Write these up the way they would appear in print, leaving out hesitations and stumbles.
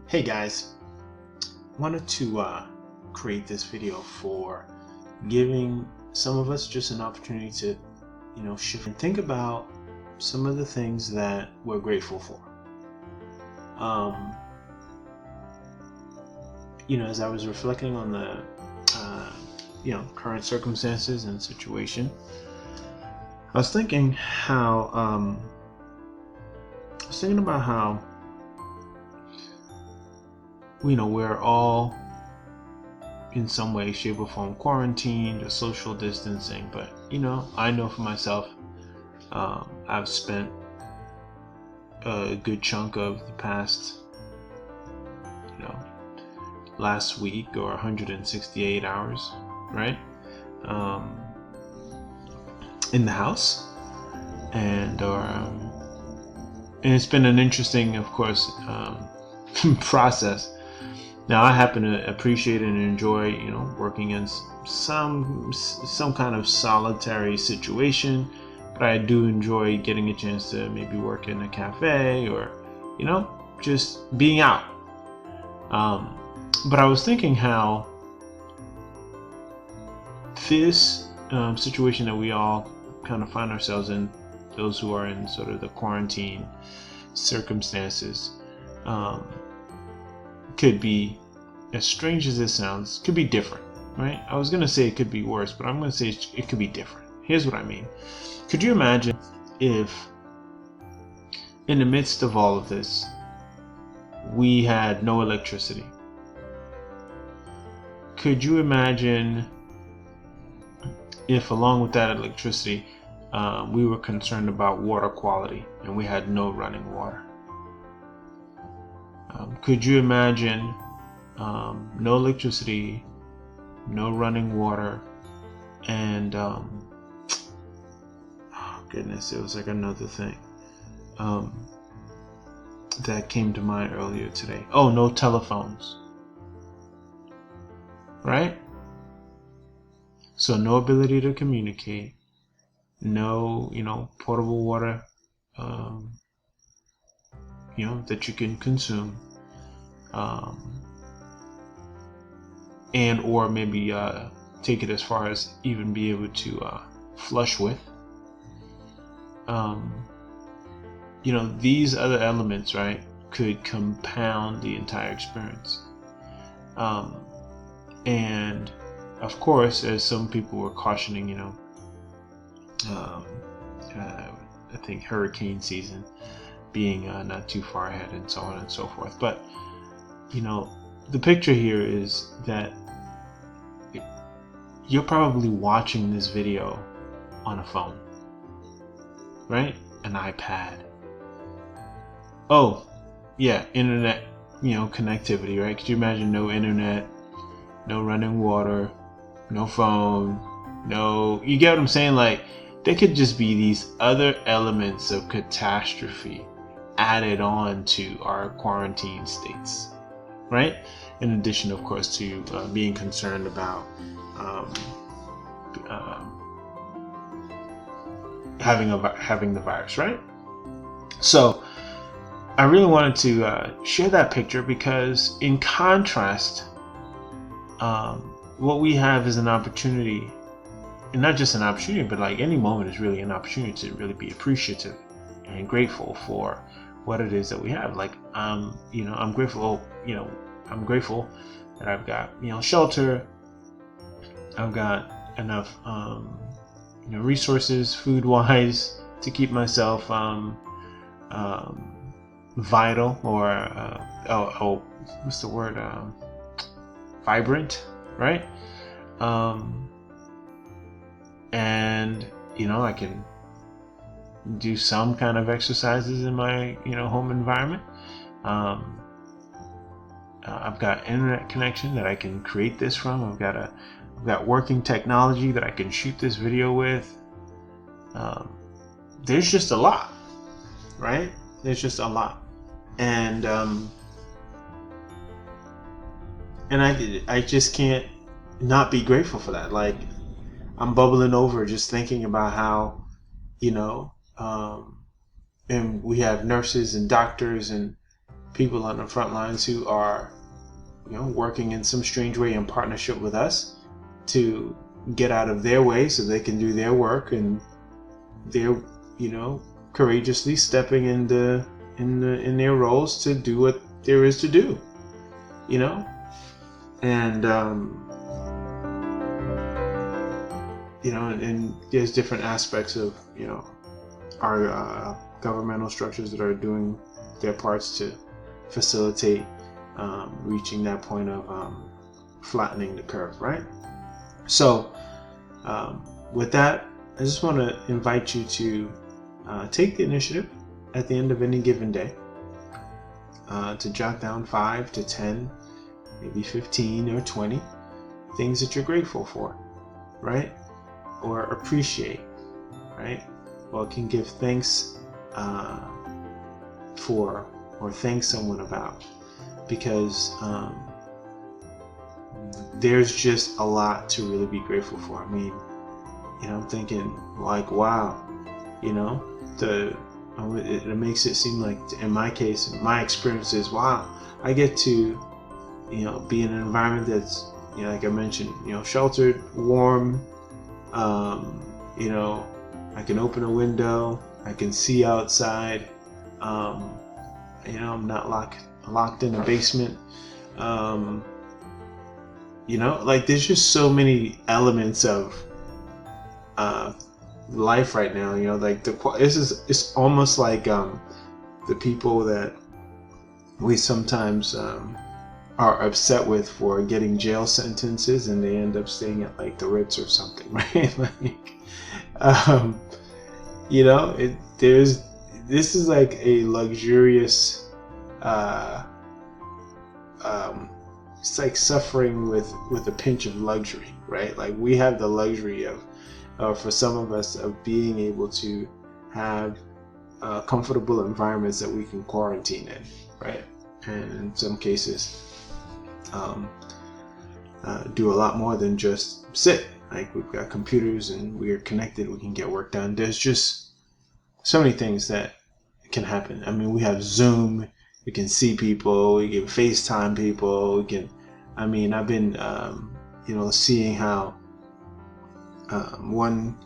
Hey guys, wanted to create this video for giving some of us just an opportunity to, shift and think about some of the things that we're grateful for. Um, as I was reflecting on the, current circumstances and situation, I was thinking about how, we're all in some way, shape, or form quarantined or social distancing. But I know for myself, I've spent a good chunk of the past, last week or 168 hours, right, in the house, and it's been an interesting, of course, process. Now, I happen to appreciate and enjoy, working in some kind of solitary situation, but I do enjoy getting a chance to maybe work in a cafe or, just being out. But I was thinking how this situation that we all kind of find ourselves in, those who are in sort of the quarantine circumstances, could be, as strange as it sounds, could be different, right? I was going to say it could be worse, but I'm going to say it could be different. Here's what I mean. Could you imagine if, in the midst of all of this, we had no electricity? Could you imagine if, along with that electricity, we were concerned about water quality and we had no running water? Could you imagine no electricity, no running water, and oh goodness, it was like another thing that came to mind earlier today. Oh, no telephones, right? So no ability to communicate, no, potable water, that you can consume, and or maybe take it as far as even be able to flush with. These other elements, right, could compound the entire experience. And of course, as some people were cautioning, I think hurricane season being not too far ahead and so on and so forth. But, the picture here is that you're probably watching this video on a phone, right? An iPad. Oh, yeah, internet, connectivity, right? Could you imagine no internet, no running water, no phone, you get what I'm saying? Like, there could just be these other elements of catastrophe added on to our quarantine states, right? In addition, of course, to being concerned about having the virus, right? So I really wanted to share that picture because, in contrast, what we have is an opportunity, and not just an opportunity, but like any moment is really an opportunity to really be appreciative and grateful for what it is that we have. Like, I'm grateful, that I've got, shelter. I've got enough, resources, food-wise, to keep myself vital, or what's the word? Vibrant, right? And I can do some kind of exercises in my home environment. I've got internet connection that I can create this from. I've got working technology that I can shoot this video with. There's just a lot, right? There's just a lot, and I just can't not be grateful for that. Like, I'm bubbling over just thinking about how, and we have nurses and doctors and people on the front lines who are, working in some strange way in partnership with us to get out of their way so they can do their work, and they're, courageously stepping in their roles to do what there is to do, and and there's different aspects of our governmental structures that are doing their parts to facilitate reaching that point of flattening the curve, right? So with that, I just want to invite you to take the initiative at the end of any given day to jot down 5 to 10, maybe 15 or 20 things that you're grateful for, right? Or appreciate, right? Or can give thanks for, or thank someone about, because there's just a lot to really be grateful for. I mean, I'm thinking like, wow, it makes it seem like, in my case, my experience is, wow, I get to, be in an environment that's, like I mentioned, sheltered, warm. I can open a window, I can see outside. I'm not locked in a basement. There's just so many elements of life right now. It's almost like the people that we sometimes are upset with for getting jail sentences, and they end up staying at like the Ritz or something, right? This is like a luxurious, it's like suffering with a pinch of luxury, right? Like, we have the luxury of, for some of us, of being able to have comfortable environments that we can quarantine in, right? And in some cases, do a lot more than just sit. Like, we've got computers and we're connected, we can get work done. There's just so many things that can happen. I mean, we have Zoom, we can see people, we can FaceTime people, I've been, seeing how one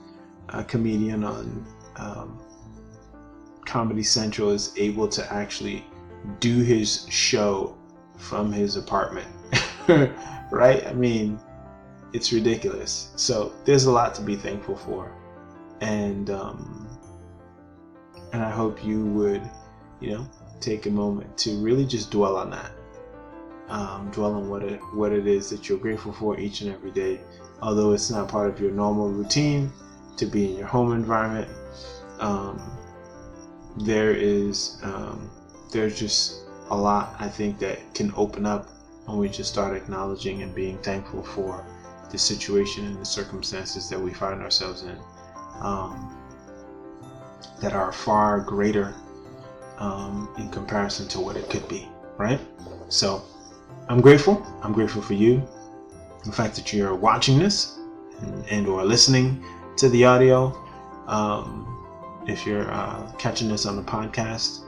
comedian on Comedy Central is able to actually do his show from his apartment, right? I mean, it's ridiculous. So there's a lot to be thankful for, and I hope you would, take a moment to really just dwell on that, dwell on what it is that you're grateful for each and every day. Although it's not part of your normal routine to be in your home environment, there's just a lot, I think, that can open up when we just start acknowledging and being thankful for the situation and the circumstances that we find ourselves in, that are far greater in comparison to what it could be, right? So I'm grateful. I'm grateful for you, the fact that you're watching this and or listening to the audio. If you're catching this on the podcast,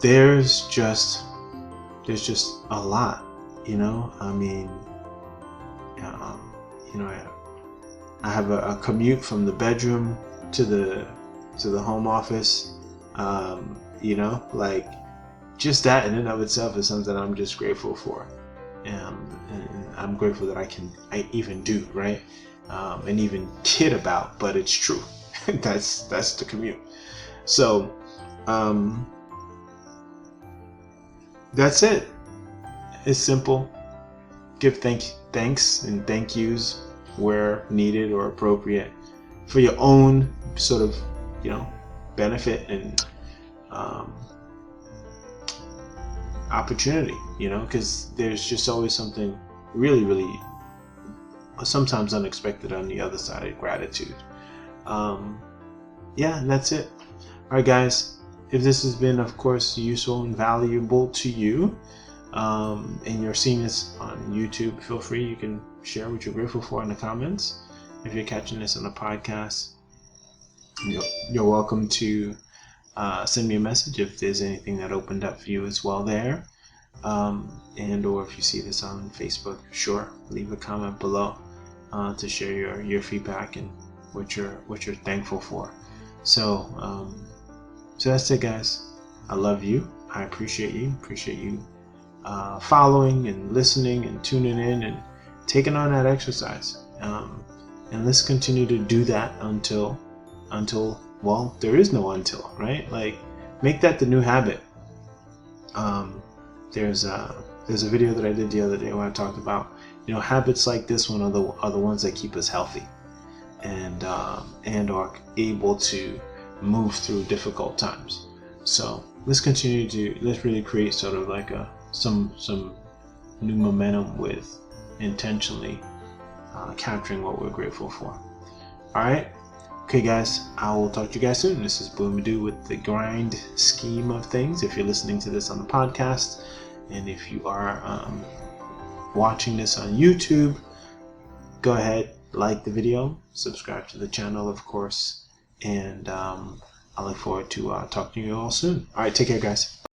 there's just a lot, I mean, I have a commute from the bedroom to the home office. Like, just that in and of itself is something I'm just grateful for, and I'm grateful that I even do, right, and even kid about, but it's true. that's the commute. So that's it. It's simple. Give thanks and thank yous where needed or appropriate for your own sort of, benefit and opportunity, because there's just always something really, really sometimes unexpected on the other side of gratitude. And that's it. All right, guys, if this has been, of course, useful and valuable to you, and you're seeing this on YouTube, feel free, you can share what you're grateful for in the comments. If you're catching this on a podcast, you're welcome to send me a message if there's anything that opened up for you as well there. And or if you see this on Facebook, sure, leave a comment below to share your feedback and what you're thankful for. So so that's it, guys. I love you. I appreciate you. Following and listening and tuning in and taking on that exercise. And let's continue to do that until well, there is no until, right? Like, make that the new habit. There's a video that I did the other day where I talked about, habits like this one are the ones that keep us healthy and are able to move through difficult times. So let's really create sort of like some new momentum with intentionally capturing what we're grateful for. All right. Okay, guys, I will talk to you guys soon. This is Boomadoo with the grind scheme of things. If you're listening to this on the podcast, and if you are watching this on YouTube, go ahead, like the video, subscribe to the channel, of course, and I look forward to talking to you all soon. All right, take care, guys.